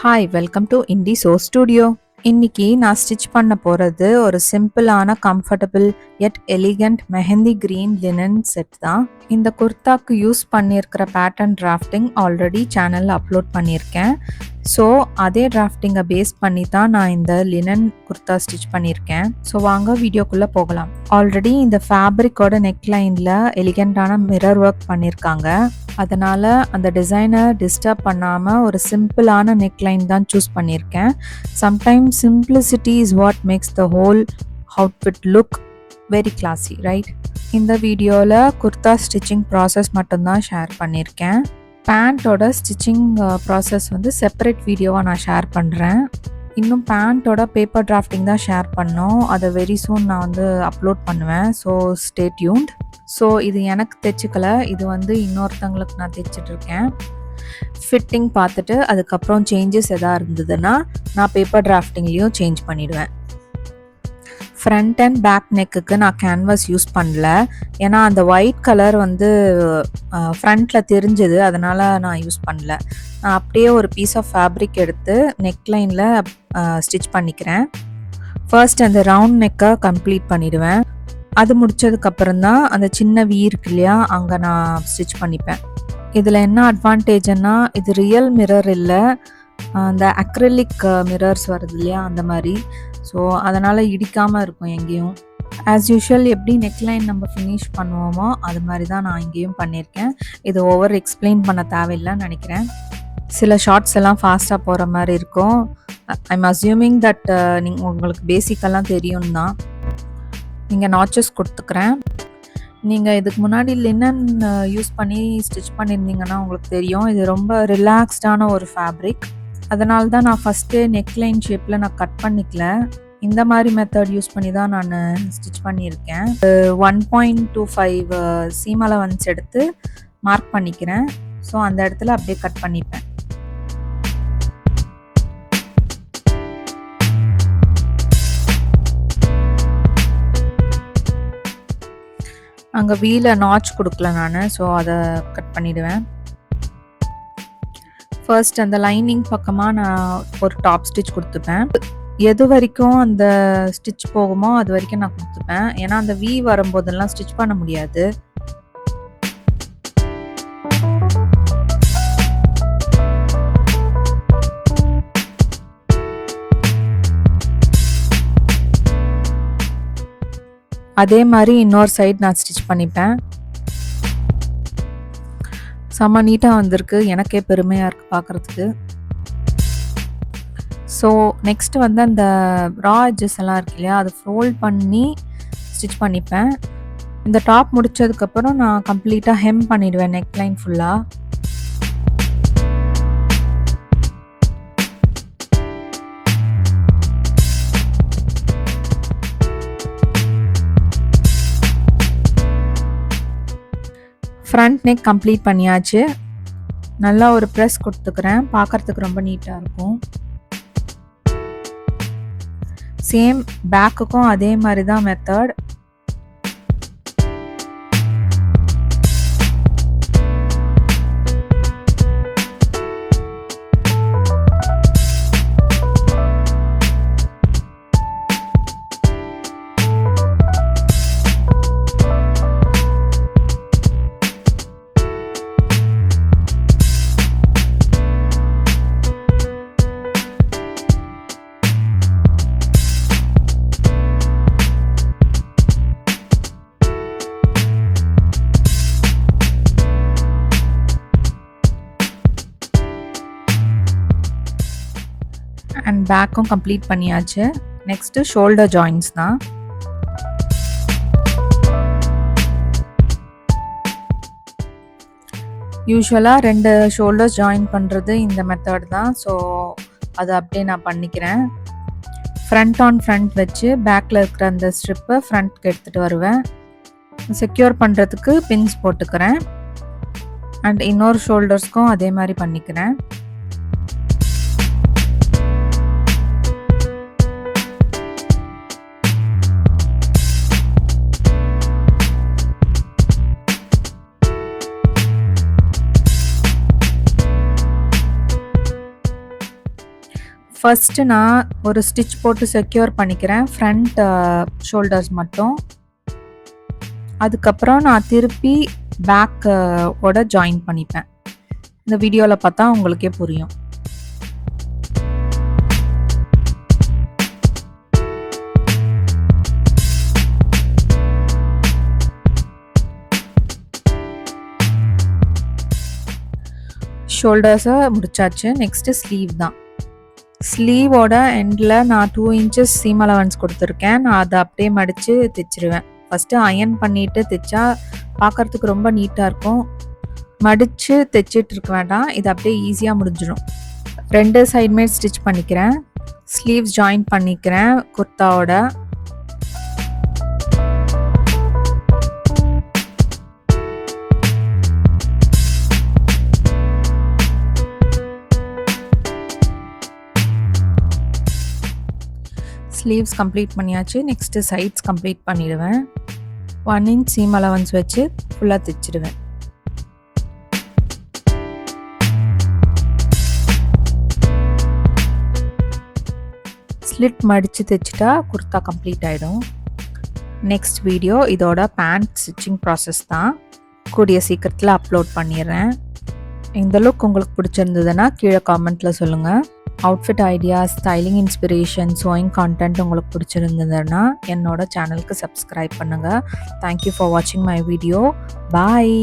Hi welcome to Indie So Studio. இன்னைக்கு நான் stitch பண்ண போகிறது ஒரு சிம்பிளான comfortable and elegant mehndi green linen set தான். இந்த குர்தாக்கு யூஸ் பண்ணியிருக்கிற பேட்டர்ன் டிராஃப்டிங் ஆல்ரெடி சேனலில் அப்லோட் பண்ணியிருக்கேன். ஸோ அதே டிராஃப்டிங்கை பேஸ் பண்ணி தான் நான் இந்த லினன் குர்தா ஸ்டிச் பண்ணியிருக்கேன். ஸோ வாங்க வீடியோக்குள்ளே போகலாம். ஆல்ரெடி இந்த ஃபேப்ரிக்கோட நெக்லைனில் எலிகண்டான மிரர் ஒர்க் பண்ணியிருக்காங்க. அதனால் அந்த டிசைனை டிஸ்டர்ப் பண்ணாமல் ஒரு சிம்பிளான நெக்லைன் தான் சூஸ் பண்ணியிருக்கேன். Sometimes simplicity is what makes the whole outfit look very classy, right? இந்த வீடியோவில் குர்தா ஸ்டிச்சிங் ப்ராசஸ் மட்டும்தான் ஷேர் பண்ணியிருக்கேன். பேண்ட்டோட ஸ்டிச்சிங் ப்ராசஸ் செப்பரேட் வீடியோவாக நான் ஷேர் பண்ணுறேன். இன்னும் பேண்ட்டோட பேப்பர் டிராஃப்டிங் தான் ஷேர் பண்ணோம். அதை வெரி சூன் நான் அப்லோட் பண்ணுவேன். So stay tuned. ஸோ இது எனக்கு தைச்சிக்கல, இது இன்னொருத்தவங்களுக்கு நான் தைச்சிட்ருக்கேன். ஃபிட்டிங் பார்த்துட்டு அதுக்கப்புறம் சேஞ்சஸ் எதாவது இருந்ததுன்னா நான் பேப்பர் டிராஃப்டிங்லேயும் சேஞ்ச் பண்ணிவிடுவேன். ஃப்ரண்ட் அண்ட் பேக் நெக்குக்கு நான் கேன்வாஸ் யூஸ் பண்ணல, ஏன்னா அந்த ஒயிட் கலர் ஃப்ரண்ட்டில் தெரிஞ்சது, அதனால் நான் யூஸ் பண்ணல. நான் அப்படியே ஒரு பீஸ் ஆஃப் ஃபேப்ரிக் எடுத்து நெக்லைனில் ஸ்டிச் பண்ணிக்கிறேன். ஃபர்ஸ்ட் அந்த ரவுண்ட் நெக்கை கம்ப்ளீட் பண்ணிவிடுவேன். அது முடித்ததுக்கப்புறம் தான் அந்த சின்ன வீ இருக்கு இல்லையா, அங்கே நான் ஸ்டிச் பண்ணிப்பேன். இதில் என்ன அட்வான்டேஜ்னா, இது ரியல் மிரர் இல்லை, அந்த அக்ரிலிக் மிரர்ஸ் வருது இல்லையா, அந்த மாதிரி. ஸோ அதனால் இடிக்காமல் இருக்கும் எங்கேயும். ஆஸ் யூஷுவல் எப்படி நெக்லைன் நம்ம ஃபினிஷ் பண்ணுவோமோ அது மாதிரி தான் நான் இங்கேயும் பண்ணியிருக்கேன். இது ஓவர் எக்ஸ்பிளைன் பண்ண தேவையில்லைன்னு நினைக்கிறேன். சில ஷார்ட்ஸ் எல்லாம் ஃபாஸ்ட்டாக போகிற மாதிரி இருக்கும். ஐம் அஸ்யூமிங் தட் உங்களுக்கு பேசிக்கெல்லாம் தெரியும் தான். நீங்கள் நாச்சஸ் கொடுத்துக்கிறேன். நீங்கள் இதுக்கு முன்னாடி லினன் யூஸ் பண்ணி ஸ்டிச் பண்ணியிருந்தீங்கன்னா உங்களுக்கு தெரியும், இது ரொம்ப ரிலாக்ஸ்டான ஒரு ஃபேப்ரிக். அதனால தான் நான் ஃபஸ்ட்டு நெக்லைன் ஷேப்பில் நான் கட் பண்ணிக்கல. இந்த மாதிரி மெத்தட் யூஸ் பண்ணி தான் நான் ஸ்டிச் பண்ணியிருக்கேன். 1.25 சீம் அலவன்ஸ் எடுத்து மார்க் பண்ணிக்கிறேன். ஸோ அந்த இடத்துல அப்படியே கட் பண்ணிப்பேன். அங்கே வீல நாச் கொடுக்கல நான், ஸோ அதை கட் பண்ணிவிடுவேன். ஃபர்ஸ்ட் அந்த லைனிங் பக்கமாக நான் ஒரு டாப் ஸ்டிச் கொடுத்துப்பேன். எது வரைக்கும் அந்த ஸ்டிச் போகுமோ அது வரைக்கும் நான் கொடுத்துப்பேன், ஏன்னா அந்த வீ வரும்போதெல்லாம் ஸ்டிச் பண்ண முடியாது. அதே மாதிரி இன்னொரு சைடு நான் ஸ்டிச் பண்ணிப்பேன். செம்ம நீட்டாக வந்திருக்கு, எனக்கே பெருமையாக இருக்குது பார்க்குறதுக்கு. ஸோ நெக்ஸ்ட் அந்த ரா எட்ஜஸ் எல்லாம் இருக்கு இல்லையா, அதை ஃபோல்ட் பண்ணி ஸ்டிச் பண்ணிப்பேன். இந்த டாப் முடித்ததுக்கப்புறம் நான் கம்ப்ளீட்டாக ஹெம் பண்ணிவிடுவேன் நெக்லைன் ஃபுல்லாக. ஃப்ரண்ட் நெக் கம்ப்ளீட் பண்ணியாச்சு. நல்லா ஒரு ப்ரெஸ் கொடுத்துக்கிறேன், பார்க்குறதுக்கு ரொம்ப நீட்டாக இருக்கும். சேம் பேக்குக்கும் அதே மாதிரி தான் மெத்தட். அண்ட் பேக்கும் கம்ப்ளீட் பண்ணியாச்சு. நெக்ஸ்ட்டு ஷோல்டர் ஜாயின்ஸ் தான். யூஸ்வலாக 2 ஷோல்டர்ஸ் ஜாயின் பண்ணுறது இந்த மெத்தட் தான். ஸோ அதை அப்படியே நான் பண்ணிக்கிறேன். ஃப்ரண்ட் ஆன் ஃப்ரண்ட் வச்சு பேக்கில் இருக்கிற அந்த ஸ்ட்ரிப்பை ஃப்ரண்ட்க்கு எடுத்துகிட்டு வருவேன். செக்யூர் பண்ணுறதுக்கு பின்ஸ் போட்டுக்கிறேன். அண்ட் இன்னொரு ஷோல்டர்ஸ்க்கும் அதே மாதிரி பண்ணிக்கிறேன். ஃபர்ஸ்ட்டு நான் ஒரு ஸ்டிச் போட்டு செக்யூர் பண்ணிக்கிறேன் ஃப்ரண்ட் ஷோல்டர்ஸ் மட்டும். அதுக்கப்புறம் நான் திருப்பி பேக் ஓட ஜாயின் பண்ணிப்பேன். இந்த வீடியோவில் பார்த்தா உங்களுக்கே புரியும். ஷோல்டர்ஸை முடிச்சாச்சு. நெக்ஸ்ட்டு ஸ்லீவ் தான். ஸ்லீவோட எண்டில் நான் 2 inches சீம் அலவன்ஸ் கொடுத்துருக்கேன். நான் அதை அப்படியே மடித்து தைச்சிருவேன். ஃபஸ்ட்டு அயன் பண்ணிவிட்டு தைச்சா பார்க்குறதுக்கு ரொம்ப நீட்டாக இருக்கும். மடித்து தைச்சிட்டு இருக்க வேண்டாம், இது அப்படியே ஈஸியாக முடிஞ்சிடும். 2 சைடுமே ஸ்டிச் பண்ணிக்கிறேன். ஸ்லீவ்ஸ் ஜாயின் பண்ணிக்கிறேன் குர்த்தாவோட. ஸ்லீவ்ஸ் கம்ப்ளீட் பண்ணியாச்சு. நெக்ஸ்ட்டு சைட்ஸ் கம்ப்ளீட் பண்ணிடுவேன். 1 inch சீம் அலவன்ஸ் வச்சு ஃபுல்லாக தைச்சிடுவேன். ஸ்லிட் மடித்து தைச்சிட்டா குர்த்தா கம்ப்ளீட் ஆகிடும். நெக்ஸ்ட் வீடியோ இதோட பேண்ட் ஸ்டிச்சிங் ப்ராசஸ் தான். கூடிய சீக்கிரத்தில் அப்லோட் பண்ணிடுறேன். இந்த லுக் உங்களுக்கு பிடிச்சிருந்ததுன்னா கீழே காமெண்ட்டில் சொல்லுங்கள். Outfit ideas, styling inspiration, sowing content உங்களுக்கு பிடிச்சிருந்ததுன்னா என்னோட சேனலுக்கு சப்ஸ்கிரைப் பண்ணுங்கள். தேங்க்யூ ஃபார் வாட்சிங் மை வீடியோ. பாய்.